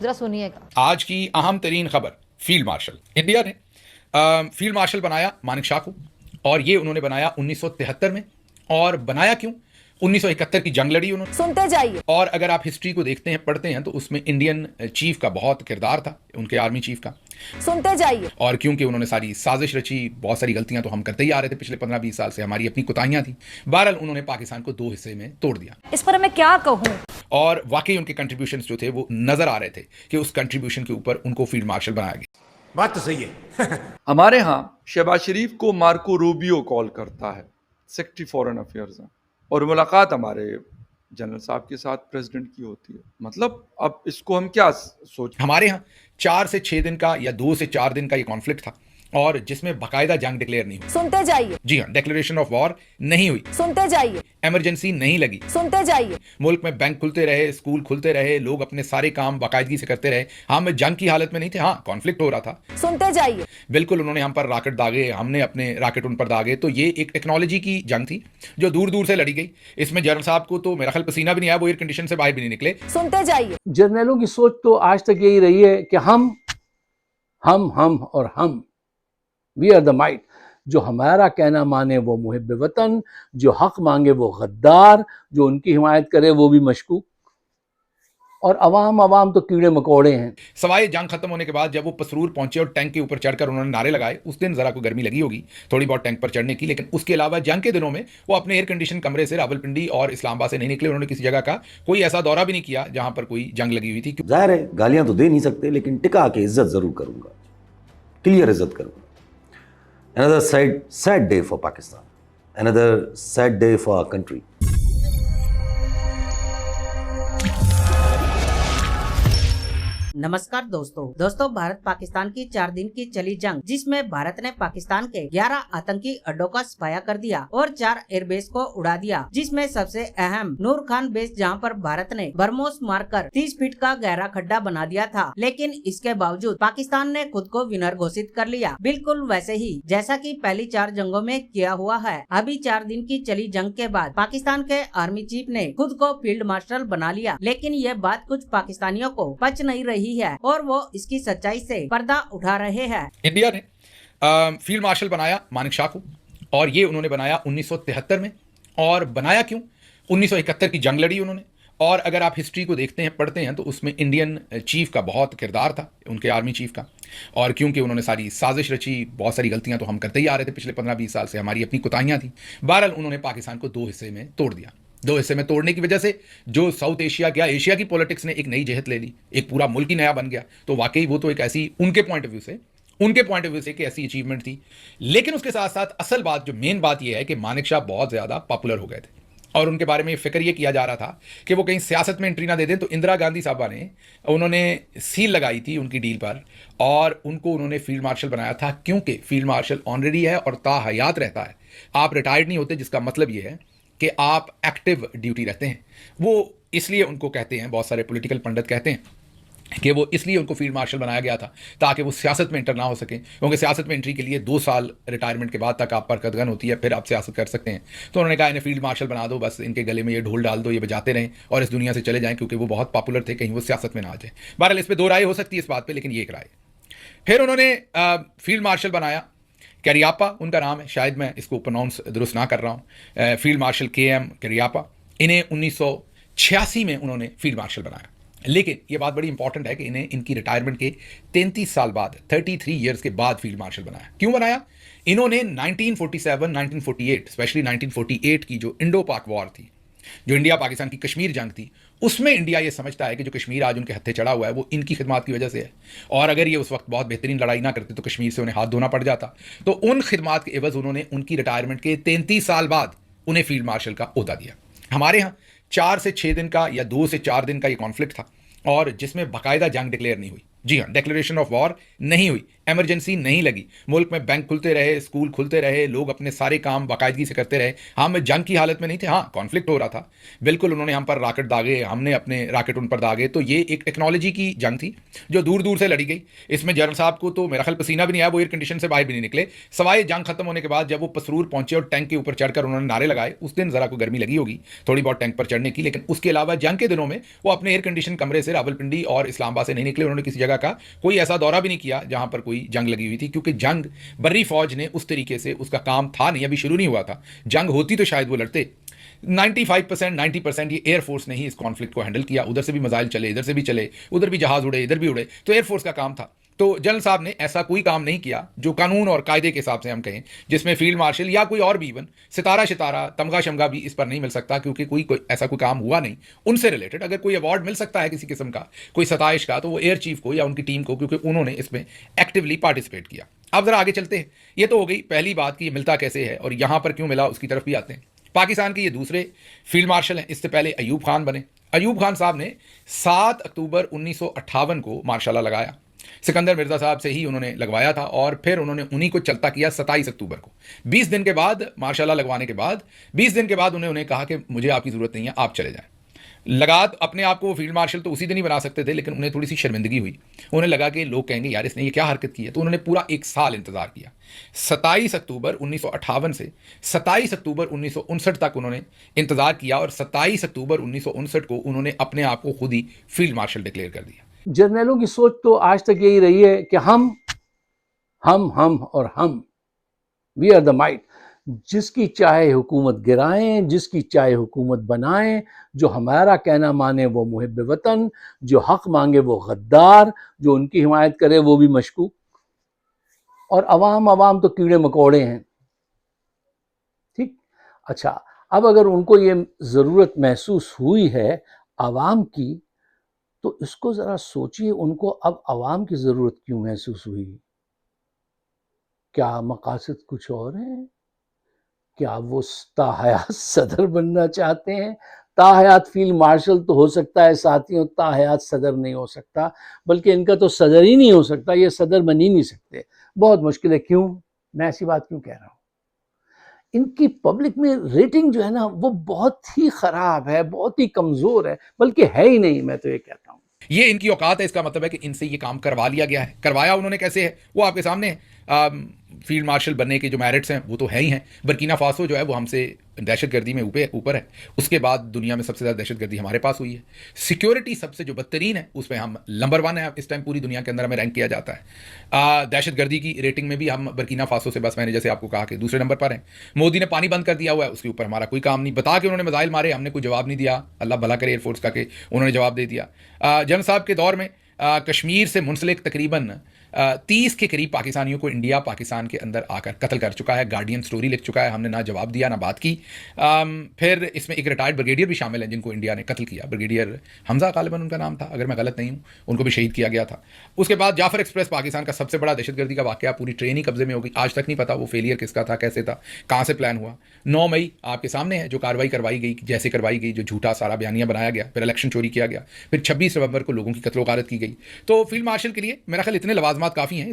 जरा सुनिएगा। आज की अहम तरीन खबर, फील्ड मार्शल इंडिया ने फील्ड मार्शल बनाया मानेक शॉ को, और ये उन्होंने बनाया 1973 में। और बनाया क्यों? 1971 की जंग लड़ी उन्होंने। सुनते जाइए। और अगर आप हिस्ट्री को देखते हैं, पढ़ते हैं, तो उसमें इंडियन चीफ का बहुत किरदार था, उनके आर्मी चीफ का। सुनते जाइए। और क्योंकि उन्होंने सारी साजिश रची, बहुत सारी गलतियां तो हम करते ही आ रहे थे पिछले 15-20 साल से, हमारी अपनी कोताहियां थी। बहरहाल उन्होंने पाकिस्तान को 2 हिस्से में तोड़ दिया। इस पर मैं क्या कहूँ। और वाकई उनके कंट्रीब्यूशंस जो थे वो नजर आ रहे थे कि उस कंट्रीब्यूशन के ऊपर उनको फील्ड मार्शल बनाया गया। बात तो सही है। हमारे यहाँ शहबाज शरीफ को मार्को रूबियो कॉल करता है, सेक्रेटरी फॉरेन अफेयर्स हैं, और मुलाकात हमारे जनरल साहब के साथ प्रेसिडेंट की होती है। मतलब अब इसको हम क्या सोच। हमारे यहाँ 4 से 6 दिन का या 2 से 4 दिन का ये कॉन्फ्लिक्ट था, और जिसमें बाकायदा जंग डिक्लेयर नहीं हुई। सुनते जाइए। जी हाँ, डिक्लेरेशन ऑफ वॉर नहीं हुई, सुनते जाइए। इमरजेंसी नहीं लगी। सुनते जाइए। मुल्क में बैंक खुलते रहे, स्कूल खुलते रहे, लोग अपने सारे काम बाकायदगी से करते रहे। हम जंग की हालत में नहीं थे। हाँ, कॉन्फ्लिक्ट हो रहा था। सुनते जाइए। बिल्कुल, उन्होंने हम पर रॉकेट दागे, हमने अपने रॉकेट उन पर दागे। तो ये एक टेक्नोलॉजी की जंग थी जो दूर दूर से लड़ी गई। इसमें जनरल साहब को तो मेरा ख्याल पसीना भी नहीं आया, वो एयर कंडीशन से बाहर भी नहीं निकले। सुनते जाइए। जर्नलों की सोच तो आज तक यही रही है कि हम और हम, वी आर द माइट। जो हमारा कहना माने वो मुहिब वतन, जो हक मांगे वो गद्दार, जो उनकी हिमायत करे वो भी मशकूक, और अवाम तो कीड़े मकोड़े हैं। सवाए जंग खत्म होने के बाद जब वो पसरूर पहुंचे और टैंक के ऊपर चढ़कर उन्होंने नारे लगाए, उस दिन जरा को गर्मी लगी होगी थोड़ी बहुत टैंक पर चढ़ने की, लेकिन उसके अलावा जंग के दिनों में वो अपने एयर कंडीशन कमरे से रावलपिंडी और इस्लामाबाद से नहीं निकले। उन्होंने किसी जगह का कोई ऐसा दौरा भी नहीं किया जहां पर कोई जंग लगी हुई थी। जाहिर है गालियां तो दे नहीं सकते, लेकिन टिका के इज्जत जरूर करूंगा, क्लियर इज्जत करूंगा। Another sad day for Pakistan. Another sad day for our country. नमस्कार दोस्तों, भारत पाकिस्तान की 4 दिन की चली जंग, जिसमें भारत ने पाकिस्तान के 11 आतंकी अड्डों का सफाया कर दिया और 4 एयरबेस को उड़ा दिया, जिसमें सबसे अहम नूर खान बेस, जहां पर भारत ने बरमोस मारकर 30 फीट का गहरा खड्डा बना दिया था। लेकिन इसके बावजूद पाकिस्तान ने खुद को विनर घोषित कर लिया, बिल्कुल वैसे ही जैसा कि पहली 4 जंगों में किया हुआ है। अभी 4 दिन की चली जंग के बाद पाकिस्तान के आर्मी चीफ ने खुद को फील्ड मार्शल बना लिया, लेकिन ये बात कुछ पाकिस्तानियों को पच नहीं रही है और वो इसकी सच्चाई से पर्दा उठा रहे हैं। इंडिया ने फील्ड मार्शल बनाया मानेक शॉ को, और ये उन्होंने बनाया 1973 में। और बनाया क्यों? 1971 की जंग लड़ी उन्होंने। और अगर आप हिस्ट्री को देखते हैं, पढ़ते हैं, तो उसमें इंडियन चीफ का बहुत किरदार था, उनके आर्मी चीफ का। और क्योंकि उन्होंने सारी साजिश रची, बहुत सारी गलतियां तो हम करते ही आ रहे थे पिछले 15-20 साल से, हमारी अपनी कोताहियां थी। बहरहाल उन्होंने पाकिस्तान को 2 हिस्से में तोड़ दिया। 2 हिस्से में तोड़ने की वजह से जो साउथ एशिया क्या एशिया की पॉलिटिक्स ने एक नई जहत ले ली, एक पूरा मुल्क ही नया बन गया। तो वाकई वो तो एक ऐसी उनके पॉइंट ऑफ व्यू से एक ऐसी अचीवमेंट थी। लेकिन उसके साथ साथ असल बात, जो मेन बात यह है कि मानेक शॉ बहुत ज़्यादा पॉपुलर हो गए थे, और उनके बारे में फिक्र ये किया जा रहा था कि वो कहीं सियासत में एंट्री ना दे दें। तो इंदिरा गांधी साहबा ने उन्होंने सील लगाई थी उनकी डील पर, और उनको उन्होंने फील्ड मार्शल बनाया था। क्योंकि फील्ड मार्शल ऑनरेरी है और ताहयात रहता है, आप रिटायर्ड नहीं होते, जिसका मतलब ये है कि आप एक्टिव ड्यूटी रहते हैं। वो इसलिए उनको कहते हैं, बहुत सारे पॉलिटिकल पंडित कहते हैं कि वो इसलिए उनको फील्ड मार्शल बनाया गया था ताकि वो सियासत में एंटर ना हो सकें, क्योंकि सियासत में एंट्री के लिए 2 साल रिटायरमेंट के बाद तक आप पर कदगन होती है, फिर आप सियासत कर सकते हैं। तो उन्होंने कहा इन्हें फील्ड मार्शल बना दो, बस इनके गले में ये ढोल डाल दो, ये बजाते रहें और इस दुनिया से चले जाएं, क्योंकि वो बहुत पॉपुलर थे, कहीं वो सियासत में ना आ जाए। बहरहाल इस पर 2 राय हो सकती है इस बात पर, लेकिन ये एक राय। फिर उन्होंने फील्ड मार्शल बनाया, कैरियापा उनका नाम है, शायद मैं इसको प्रोनाउंस दुरुस्त ना कर रहा हूँ, फील्ड मार्शल KM कैरियापा। इन्हें 1986 में उन्होंने फील्ड मार्शल बनाया। लेकिन ये बात बड़ी इंपॉर्टेंट है कि इन्हें इनकी रिटायरमेंट के 33 साल बाद, 33 ईयर्स के बाद फील्ड मार्शल बनाया। क्यों बनाया? इन्होंने 1947, 1948, स्पेशली 1948 की जो इंडो पाक वॉर थी, जो इंडिया पाकिस्तान की कश्मीर जंग थी, उसमें इंडिया ये समझता है कि जो कश्मीर आज उनके हत्थे चढ़ा हुआ है वो इनकी खिदमत की वजह से है। और अगर ये उस वक्त बहुत बेहतरीन लड़ाई ना करते तो कश्मीर से उन्हें हाथ धोना पड़ जाता। तो उन खिदमत के एवज उन्होंने उनकी रिटायरमेंट के 33 साल बाद उन्हें फील्ड मार्शल का ओहदा दिया। हमारे यहाँ 4 से 6 दिन का या 2 से 4 दिन का ये कॉन्फ्लिक्ट था, और जिसमें बाकायदा जंग डिक्लेयर नहीं हुई। जी हाँ, डिक्लेरेशन ऑफ वॉर नहीं हुई, इमरजेंसी नहीं लगी, मुल्क में बैंक खुलते रहे, स्कूल खुलते रहे, लोग अपने सारे काम बाकायदगी से करते रहे। हम जंग की हालत में नहीं थे। हाँ, कॉन्फ्लिक्ट हो रहा था, बिल्कुल उन्होंने हम पर रॉकेट दागे, हमने अपने रॉकेट उन पर दागे। तो ये एक टेक्नोलॉजी की जंग थी जो दूर दूर से लड़ी गई। इसमें जनरल साहब को तो मेरा ख्याल पसीना भी नहीं आया, वो एयर कंडीशन से बाहर भी नहीं निकले, सवाए जंग खत्म होने के बाद जब वो पसरूर पहुंचे और टैंक के ऊपर चढ़कर उन्होंने नारे लगाए। उस दिन जरा को गर्मी लगी होगी थोड़ी बहुत टैंक पर चढ़ने की, लेकिन उसके अलावा जंग के दिनों में वो अपने एयर कंडीशन कमरे से रावलपिंडी और इस्लामाबाद से नहीं निकले। उन्होंने किसी जगह का कोई ऐसा दौरा भी नहीं किया जहां पर कोई जंग लगी हुई थी, क्योंकि जंग बर्री फौज ने उस तरीके से उसका काम था नहीं, अभी शुरू नहीं हुआ था। जंग होती तो शायद वो लड़ते। 95% 90% ये एयरफोर्स ने ही इस कॉन्फ्लिक्ट को हैंडल किया। उधर से भी मिसाइल चले, इधर से भी चले, उधर भी जहाज उड़े, इधर भी उड़े, तो एयरफोर्स का काम था। तो जनरल साहब ने ऐसा कोई काम नहीं किया जो कानून और कायदे के हिसाब से हम कहें, जिसमें फील्ड मार्शल या कोई और भी, इवन सितारा शितारा तमगा शमगा भी इस पर नहीं मिल सकता, क्योंकि कोई ऐसा कोई काम हुआ नहीं उनसे रिलेटेड। अगर कोई अवार्ड मिल सकता है किसी किस्म का, कोई सताइश का, तो वो एयर चीफ को या उनकी टीम को, क्योंकि उन्होंने इसमें एक्टिवली पार्टिसिपेट किया। अब जरा आगे चलते हैं। ये तो हो गई पहली बात कि ये मिलता कैसे है और यहां पर क्यों मिला, उसकी तरफ भी आते हैं। पाकिस्तान के ये दूसरे फील्ड मार्शल हैं। इससे पहले अयूब खान बने। अयूब खान साहब ने 7 अक्टूबर 1958 को मार्शाला लगाया। सिकंदर मिर्जा साहब से ही उन्होंने लगवाया था और फिर उन्होंने उन्हीं को चलता किया 27 अक्टूबर को। 20 दिन के बाद मार्शाला लगवाने के बाद 20 दिन के बाद उन्हें कहा कि मुझे आपकी ज़रूरत नहीं है, आप चले जाएं। लगा अपने आप को फील्ड मार्शल तो उसी दिन ही बना सकते थे, लेकिन उन्हें थोड़ी सी शर्मिंदगी हुई। उन्हें लगा कि लोग कहेंगे यार इसने ये क्या हरकत की है, तो उन्होंने पूरा 1 साल इंतजार किया। 27 अक्टूबर 1958 से 27 अक्टूबर 1959 तक उन्होंने इंतजार किया और 27 अक्टूबर 1959 को उन्होंने अपने आप को खुद ही फील्ड मार्शल डिक्लेयर कर दिया। जर्नलों की सोच तो आज तक यही रही है कि हम और हम, वी आर द माइट। जिसकी चाहे हुकूमत गिराएं, जिसकी चाहे हुकूमत बनाएं, जो हमारा कहना माने वो मुहिब वतन, जो हक मांगे वो गद्दार, जो उनकी हिमायत करे वो भी मशकूक। और अवाम तो कीड़े मकोड़े हैं। ठीक, अच्छा, अब अगर उनको ये ज़रूरत महसूस हुई है आवाम की, तो इसको ज़रा सोचिए, उनको अब आवाम की ज़रूरत क्यों महसूस हुई? क्या मकासद कुछ और हैं? क्या वो ताहयात सदर बनना चाहते हैं? ताहयात फील्ड मार्शल तो हो सकता है साथियों, ताहयात सदर नहीं हो सकता, बल्कि इनका तो सदर ही नहीं हो सकता, ये सदर बन ही नहीं सकते। बहुत मुश्किल है। क्यों? मैं ऐसी बात क्यों कह रहा हूँ? इनकी पब्लिक में रेटिंग जो है ना, वो बहुत ही ख़राब है, बहुत ही कमज़ोर है, बल्कि है ही नहीं। मैं तो ये कहता हूँ ये इनकी औकात है। इसका मतलब है कि इनसे ये काम करवा लिया गया है। करवाया उन्होंने कैसे है वो आपके सामने है। फील्ड मार्शल बनने के जो मेरिट्स हैं वो तो है ही हैं। बर्किना फासो जो है वो हमसे दहशतगर्दी में ऊपर है। उसके बाद दुनिया में सबसे ज़्यादा दहशतगर्दी हमारे पास हुई है। सिक्योरिटी सबसे जो बदतरीन है उसमें हम नंबर 1 है। इस टाइम पूरी दुनिया के अंदर हमें रैंक किया जाता है। दहशतगर्दी की रेटिंग में भी हम बर्किना फासो से, बस मैंने जैसे आपको कहा कि दूसरे नंबर पर हैं। मोदी ने पानी बंद कर दिया हुआ है, उसके ऊपर हमारा कोई काम नहीं। बता के उन्होंने मिसाइल मारे, हमने कोई जवाब नहीं दिया। अल्लाह भला करे एयरफोर्स का कि उन्होंने जवाब दे दिया। जनरल साहब के दौर में कश्मीर से मुंसलिक तकरीबन 30 के करीब पाकिस्तानियों को इंडिया पाकिस्तान के अंदर आकर कत्ल कर चुका है। गार्डियन स्टोरी लिख चुका है। हमने ना जवाब दिया ना बात की। फिर इसमें एक रिटायर्ड ब्रिगेडियर भी शामिल हैं जिनको इंडिया ने कत्ल किया। ब्रिगेडियर हमजा गालिबन उनका नाम था, अगर मैं गलत नहीं हूँ। उनको भी शहीद किया गया था। उसके बाद जाफर एक्सप्रेस पाकिस्तान का सबसे बड़ा दहशतगर्दी का वाकया, पूरी ट्रेन ही कब्जे में हो गई। आज तक नहीं पता वो फेलियर किसका था, कैसे था, कहाँ से प्लान हुआ। 9 मई आपके सामने है जो कार्रवाई करवाई गई, जैसे करवाई गई, जो झूठा सारा बयानिया बनाया गया, फिर इलेक्शन चोरी किया गया, फिर 26 नवंबर को लोगों की कत्लो गारत की गई। तो फील्ड मार्शल के लिए मेरा ख्याल इतने लवाजमात काफ़ी हैं।